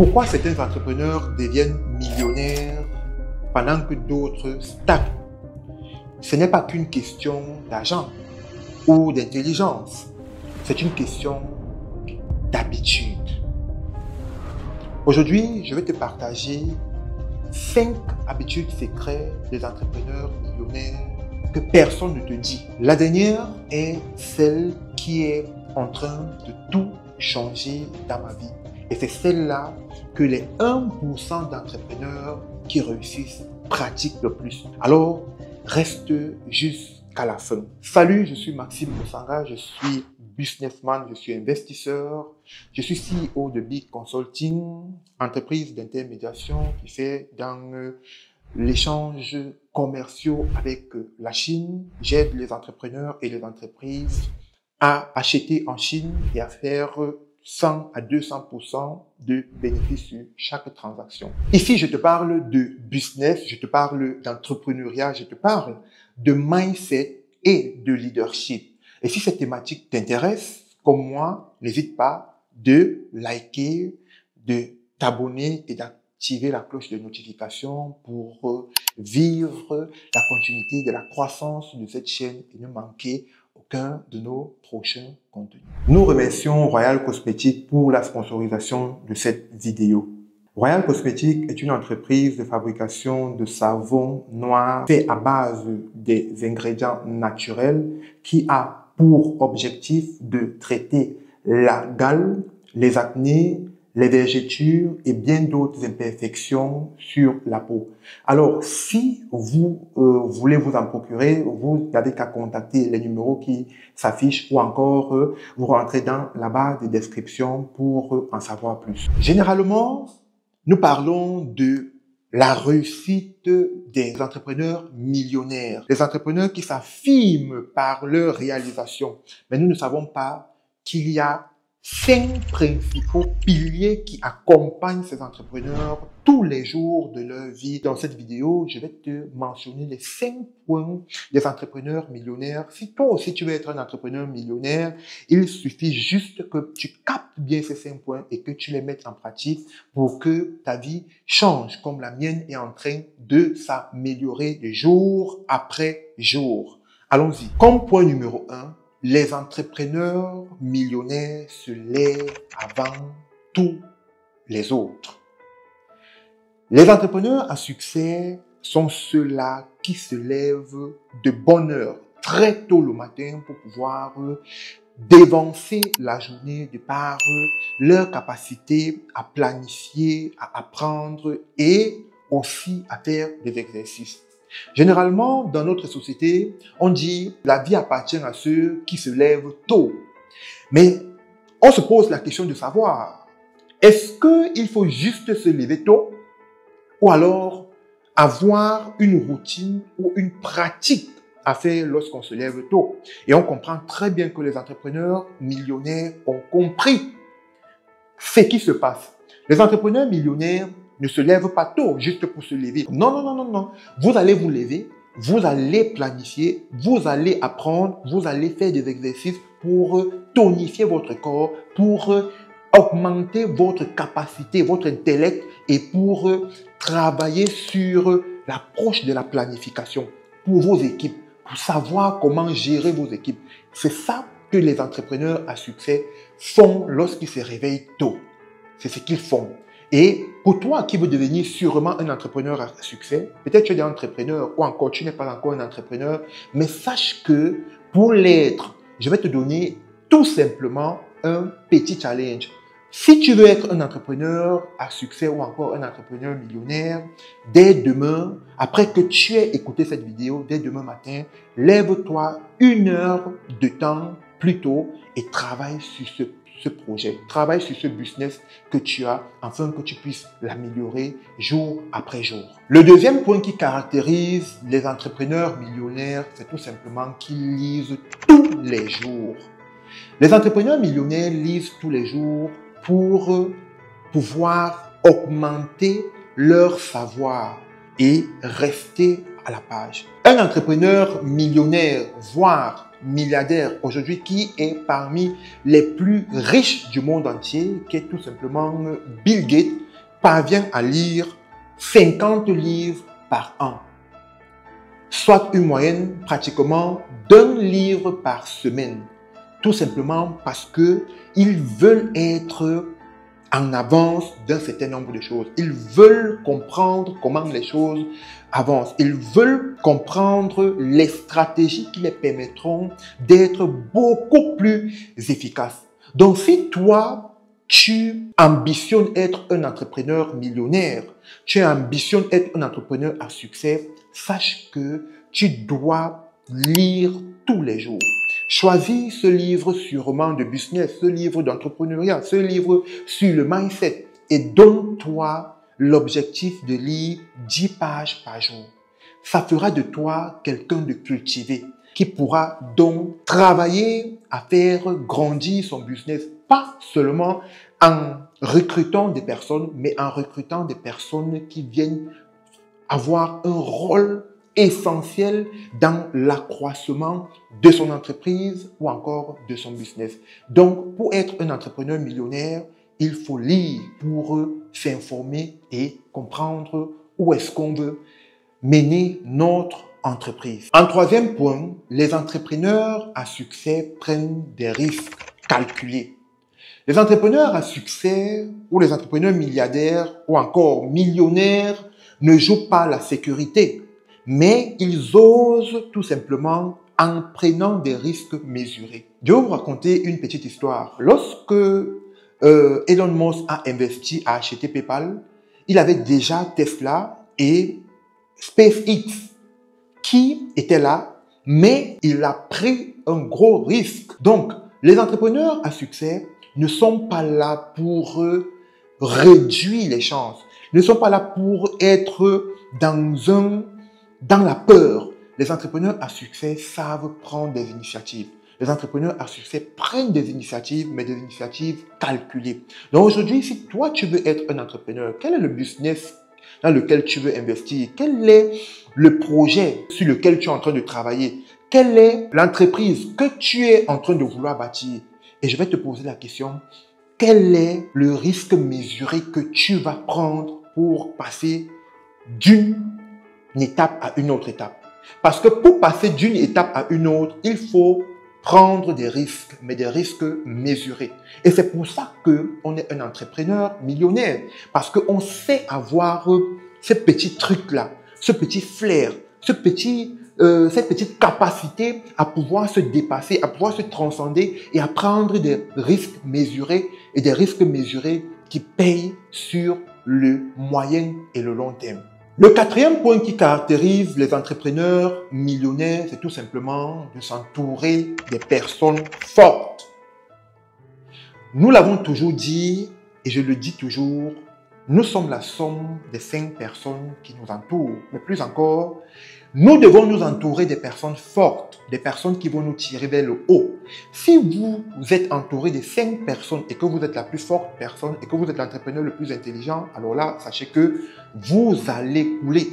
Pourquoi certains entrepreneurs deviennent millionnaires pendant que d'autres stagnent? Ce n'est pas qu'une question d'argent ou d'intelligence, c'est une question d'habitude. Aujourd'hui, je vais te partager 5 habitudes secrètes des entrepreneurs millionnaires que personne ne te dit. La dernière est celle qui est en train de tout changer dans ma vie. Et c'est celle-là que les 1% d'entrepreneurs qui réussissent pratiquent le plus. Alors, reste jusqu'à la fin. Salut, je suis Maxime Moussanga, je suis businessman, je suis investisseur, je suis CEO de Big Consulting, entreprise d'intermédiation qui fait dans l'échange commerciaux avec la Chine. J'aide les entrepreneurs et les entreprises à acheter en Chine et à faire 100 à 200% de bénéfices sur chaque transaction. Ici, je te parle de business, je te parle d'entrepreneuriat, je te parle de mindset et de leadership. Et si cette thématique t'intéresse, comme moi, n'hésite pas de liker, de t'abonner et d'activer la cloche de notification pour vivre la continuité de la croissance de cette chaîne et ne manquer aucun de nos prochains contenus. Nous remercions Royal Cosmetics pour la sponsorisation de cette vidéo. Royal Cosmetics est une entreprise de fabrication de savon noir fait à base des ingrédients naturels qui a pour objectif de traiter la gale, les acnés, les vergetures et bien d'autres imperfections sur la peau. Alors, si vous voulez vous en procurer, vous n'avez qu'à contacter les numéros qui s'affichent ou encore vous rentrez dans la barre de description pour en savoir plus. Généralement, nous parlons de la réussite des entrepreneurs millionnaires, des entrepreneurs qui s'affirment par leur réalisation. Mais nous ne savons pas qu'il y a 5 principaux piliers qui accompagnent ces entrepreneurs tous les jours de leur vie. Dans cette vidéo, je vais te mentionner les 5 points des entrepreneurs millionnaires. Si toi aussi tu veux être un entrepreneur millionnaire, il suffit juste que tu captes bien ces 5 points et que tu les mettes en pratique pour que ta vie change comme la mienne est en train de s'améliorer de jour après jour. Allons-y. Comme point numéro 1, les entrepreneurs millionnaires se lèvent avant tous les autres. Les entrepreneurs à succès sont ceux-là qui se lèvent de bonne heure, très tôt le matin pour pouvoir dévancer la journée de par leur capacité à planifier, à apprendre et aussi à faire des exercices. Généralement, dans notre société, on dit la vie appartient à ceux qui se lèvent tôt. Mais on se pose la question de savoir, est-ce qu'il faut juste se lever tôt ou alors avoir une routine ou une pratique à faire lorsqu'on se lève tôt? Et on comprend très bien que les entrepreneurs millionnaires ont compris ce qui se passe. Les entrepreneurs millionnaires ne se lèvent pas tôt juste pour se lever. Non, non, non, non, non. Vous allez vous lever, vous allez planifier, vous allez apprendre, vous allez faire des exercices pour tonifier votre corps, pour augmenter votre capacité, votre intellect et pour travailler sur l'approche de la planification pour vos équipes, pour savoir comment gérer vos équipes. C'est ça que les entrepreneurs à succès font lorsqu'ils se réveillent tôt. C'est ce qu'ils font. Et pour toi qui veux devenir sûrement un entrepreneur à succès, peut-être tu es un entrepreneur ou encore tu n'es pas encore un entrepreneur, mais sache que pour l'être, je vais te donner tout simplement un petit challenge. Si tu veux être un entrepreneur à succès ou encore un entrepreneur millionnaire, dès demain, après que tu aies écouté cette vidéo, dès demain matin, lève-toi 1 heure de temps plus tôt et travaille sur ce projet, travaille sur ce business que tu as afin que tu puisses l'améliorer jour après jour. Le deuxième point qui caractérise les entrepreneurs millionnaires, c'est tout simplement qu'ils lisent tous les jours. Les entrepreneurs millionnaires lisent tous les jours pour pouvoir augmenter leur savoir et rester à la page. Un entrepreneur millionnaire, voire milliardaire aujourd'hui, qui est parmi les plus riches du monde entier, qui est tout simplement Bill Gates, parvient à lire 50 livres par an, soit une moyenne pratiquement d'un livre par semaine, tout simplement parce que ils veulent être en avance d'un certain nombre de choses. Ils veulent comprendre comment les choses avancent. Ils veulent comprendre les stratégies qui les permettront d'être beaucoup plus efficaces. Donc, si toi, tu ambitionnes être un entrepreneur millionnaire, tu ambitionnes être un entrepreneur à succès, sache que tu dois lire tous les jours. Choisis ce livre sûrement de business, ce livre d'entrepreneuriat, ce livre sur le mindset et donne-toi l'objectif de lire 10 pages par jour. Ça fera de toi quelqu'un de cultivé qui pourra donc travailler à faire grandir son business, pas seulement en recrutant des personnes, mais en recrutant des personnes qui viennent avoir un rôle essentiel dans l'accroissement de son entreprise ou encore de son business. Donc, pour être un entrepreneur millionnaire, il faut lire pour s'informer et comprendre où est-ce qu'on veut mener notre entreprise. En troisième point, les entrepreneurs à succès prennent des risques calculés. Les entrepreneurs à succès ou les entrepreneurs milliardaires ou encore millionnaires ne jouent pas la sécurité, mais ils osent tout simplement en prenant des risques mesurés. Je vais vous raconter une petite histoire. Lorsque Elon Musk a investi à acheter PayPal, il avait déjà Tesla et SpaceX qui étaient là, mais il a pris un gros risque. Donc, les entrepreneurs à succès ne sont pas là pour réduire les chances, ne sont pas là pour être dans la peur. Les entrepreneurs à succès savent prendre des initiatives. Les entrepreneurs à succès prennent des initiatives, mais des initiatives calculées. Donc aujourd'hui, si toi tu veux être un entrepreneur, quel est le business dans lequel tu veux investir? Quel est le projet sur lequel tu es en train de travailler? Quelle est l'entreprise que tu es en train de vouloir bâtir? Et je vais te poser la question, quel est le risque mesuré que tu vas prendre pour passer d'une étape à une autre étape? Parce que pour passer d'une étape à une autre, il faut prendre des risques, mais des risques mesurés. Et c'est pour ça qu'on est un entrepreneur millionnaire. Parce qu'on sait avoir ce petit truc-là, ce petit flair, cette petite capacité à pouvoir se dépasser, à pouvoir se transcender et à prendre des risques mesurés et des risques mesurés qui payent sur le moyen et le long terme. Le quatrième point qui caractérise les entrepreneurs millionnaires, c'est tout simplement de s'entourer des personnes fortes. Nous l'avons toujours dit, et je le dis toujours, nous sommes la somme des 5 personnes qui nous entourent. Mais plus encore, nous devons nous entourer des personnes fortes, des personnes qui vont nous tirer vers le haut. Si vous êtes entouré de 5 personnes et que vous êtes la plus forte personne et que vous êtes l'entrepreneur le plus intelligent, alors là, sachez que vous allez couler.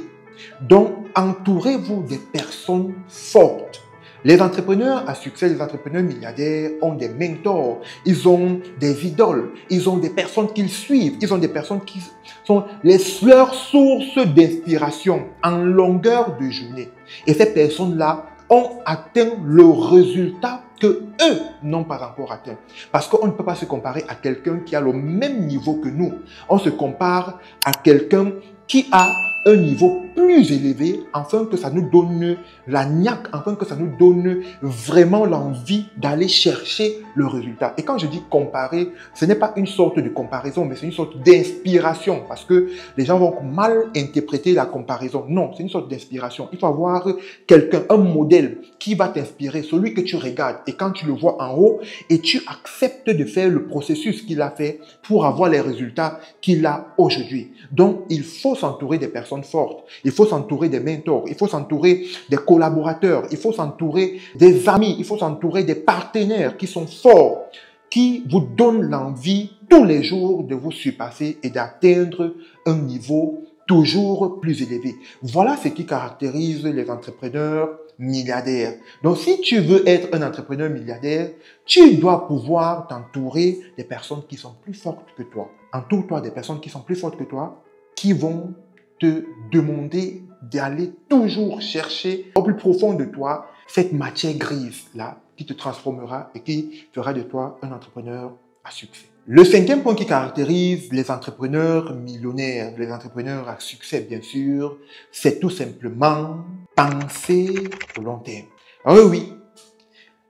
Donc, entourez-vous des personnes fortes. Les entrepreneurs à succès, les entrepreneurs milliardaires ont des mentors, ils ont des idoles, ils ont des personnes qu'ils suivent, ils ont des personnes qui sont leurs sources d'inspiration en longueur de journée. Et ces personnes-là ont atteint le résultat que eux n'ont pas encore atteint. Parce qu'on ne peut pas se comparer à quelqu'un qui a le même niveau que nous. On se compare à quelqu'un qui a un niveau plus élevé, afin que ça nous donne la niaque, afin que ça nous donne vraiment l'envie d'aller chercher le résultat. Et quand je dis comparer, ce n'est pas une sorte de comparaison, mais c'est une sorte d'inspiration, parce que les gens vont mal interpréter la comparaison. Non, c'est une sorte d'inspiration. Il faut avoir quelqu'un, un modèle qui va t'inspirer, celui que tu regardes, et quand tu le vois en haut, et tu acceptes de faire le processus qu'il a fait pour avoir les résultats qu'il a aujourd'hui. Donc, il faut s'entourer des personnes fortes. Il faut s'entourer des mentors. Il faut s'entourer des collaborateurs. Il faut s'entourer des amis. Il faut s'entourer des partenaires qui sont forts, qui vous donnent l'envie tous les jours de vous surpasser et d'atteindre un niveau toujours plus élevé. Voilà ce qui caractérise les entrepreneurs milliardaires. Donc, si tu veux être un entrepreneur milliardaire, tu dois pouvoir t'entourer des personnes qui sont plus fortes que toi. Entoure-toi des personnes qui sont plus fortes que toi, qui vont te demander d'aller toujours chercher au plus profond de toi cette matière grise-là qui te transformera et qui fera de toi un entrepreneur à succès. Le cinquième point qui caractérise les entrepreneurs millionnaires, les entrepreneurs à succès bien sûr, c'est tout simplement penser au long terme. Alors oui,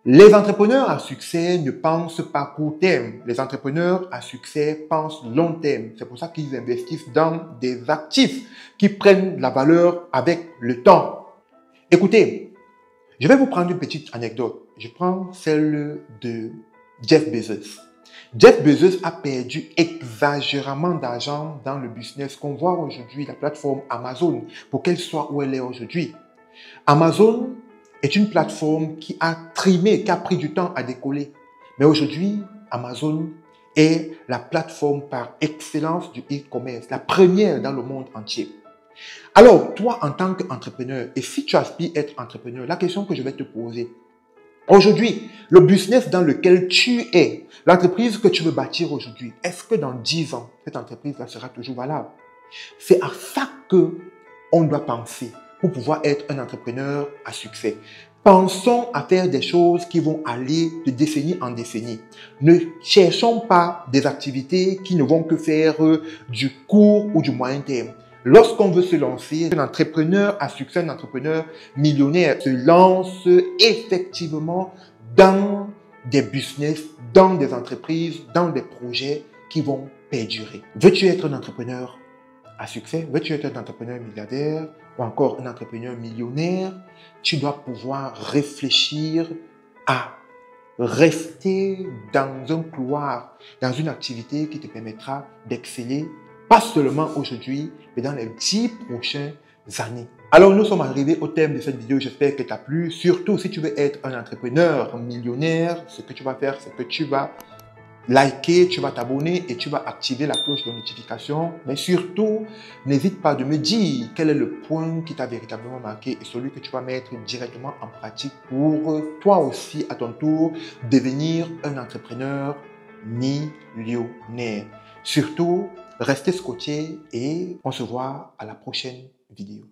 les entrepreneurs à succès ne pensent pas court terme. Les entrepreneurs à succès pensent long terme. C'est pour ça qu'ils investissent dans des actifs qui prennent la valeur avec le temps. Écoutez, je vais vous prendre une petite anecdote. Je prends celle de Jeff Bezos. Jeff Bezos a perdu exagérément d'argent dans le business qu'on voit aujourd'hui, la plateforme Amazon, pour qu'elle soit où elle est aujourd'hui. Amazon est une plateforme qui a trimé, qui a pris du temps à décoller. Mais aujourd'hui, Amazon est la plateforme par excellence du e-commerce, la première dans le monde entier. Alors, toi, en tant qu'entrepreneur, et si tu aspires à être entrepreneur, la question que je vais te poser, aujourd'hui, le business dans lequel tu es, l'entreprise que tu veux bâtir aujourd'hui, est-ce que dans 10 ans, cette entreprise-là sera toujours valable? C'est à ça qu'on doit penser pour pouvoir être un entrepreneur à succès. Pensons à faire des choses qui vont aller de décennie en décennie. Ne cherchons pas des activités qui ne vont que faire du court ou du moyen terme. Lorsqu'on veut se lancer, un entrepreneur à succès, un entrepreneur millionnaire se lance effectivement dans des business, dans des entreprises, dans des projets qui vont perdurer. Veux-tu être un entrepreneur à succès? Veux-tu être un entrepreneur milliardaire ou encore un entrepreneur millionnaire? Tu dois pouvoir réfléchir à rester dans un couloir, dans une activité qui te permettra d'exceller, pas seulement aujourd'hui, mais dans les 10 prochaines années. Alors, nous sommes arrivés au terme de cette vidéo. J'espère qu'elle t'a plu. Surtout, si tu veux être un entrepreneur millionnaire, ce que tu vas faire, c'est que tu vas liker, tu vas t'abonner et tu vas activer la cloche de notification. Mais surtout, n'hésite pas de me dire quel est le point qui t'a véritablement marqué et celui que tu vas mettre directement en pratique pour toi aussi, à ton tour, devenir un entrepreneur millionnaire. Surtout, restez scotchés et on se voit à la prochaine vidéo.